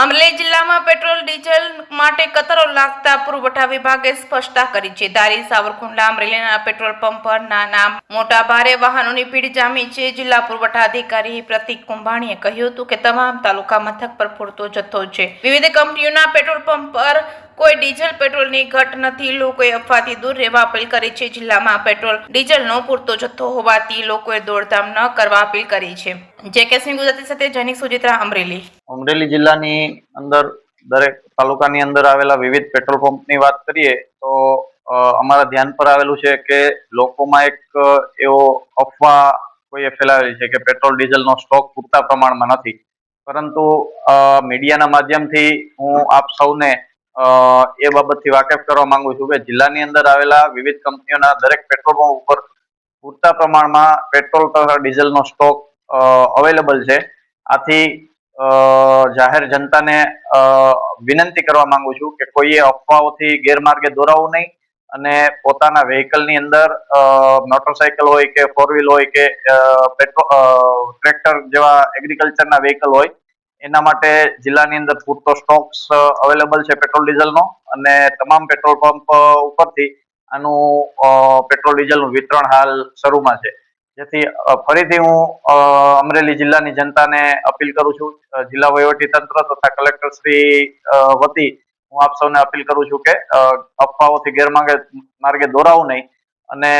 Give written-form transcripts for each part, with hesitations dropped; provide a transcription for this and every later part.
અમરેલી જિલ્લામાં petrol diesel માટે કતરો લાગતા પુરવઠા વિભાગે સ્પષ્ટતા કરી છે. ધારી, સાવરકુંડલા, અમરેલીના પેટ્રોલ પંપ પર નાના મોટા ભારે વાહનોની ભીડ જામી છે. જિલ્લા પુરવઠા અધિકારી પ્રતિક કુંભાણીએ કહ્યું હતું કે તમામ તાલુકા મથક પર પૂરતો જથ્થો છે. વિવિધ કંપનીઓના પેટ્રોલ પંપ પર કોઈ ડીઝલ પેટ્રોલની ઘટ નથી. લોકોએ અફવાથી દૂર રહેવા અપીલ કરી છે. જિલ્લામાં પેટ્રોલ ડીઝલનો પૂરતો જથ્થો હોવાથી લોકોએ દોડધામ ન કરવા અપીલ કરી છે. જે.કે.સિંહ ગુજરાતી સાથે જૈનિક સુજિત્રા, અમરેલી. અમરેલી જિલ્લાની અંદર દરેક તાલુકાની અંદર આવેલા વિવિધ પેટ્રોલ પંપની વાત કરીએ તો અમારા ધ્યાન પર આવેલું છે કે લોકોમાં એક એવો અફવા કોઈએ ફેલાવેલી છે કે પેટ્રોલ ડીઝલનો સ્ટોક પૂરતા પ્રમાણમાં નથી. પરંતુ મીડિયાના માધ્યમથી હું આપ સૌને એ બાબતથી વાકેફ કરવા માંગુ છું કે જિલ્લાની અંદર આવેલા વિવિધ કંપનીઓના દરેક પેટ્રોલ પંપ ઉપર પૂરતા પ્રમાણમાં પેટ્રોલ તથા ડીઝલનો સ્ટોક અવેલેબલ છે. આથી જાહેર જનતાને વિનંતી કરવા માંગુ છું કે કોઈએ અફવાઓથી ગેરમાર્ગે દોરાવું નહીં અને પોતાના વ્હીકલની અંદર મોટરસાયકલ હોય કે ફોર વ્હીલ હોય કે ટ્રેક્ટર જેવા એગ્રીકલ્ચરના વ્હીકલ હોય એના માટે જિલ્લાની અંદર પૂરતો સ્ટોક્સ અવેલેબલ છે પેટ્રોલ ડીઝલનો, અને તમામ પેટ્રોલ પંપ ઉપરથી આનું પેટ્રોલ ડીઝલનું વિતરણ હાલ શરૂમાં છે. જેથી ફરીથી હું અમરેલી જિલ્લાની જનતાને અપીલ કરું છું, જિલ્લા વહીવટી તંત્ર તથા કલેક્ટર શ્રી વતી હું આપ સૌને અપીલ કરું છું કે અફવાઓથી ગેરમાર્ગે દોરાવું નહીં અને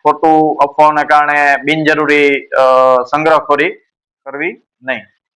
ખોટું અફવાઓને કારણે બિનજરૂરી સંગ્રહખોરી કરવી નહીં.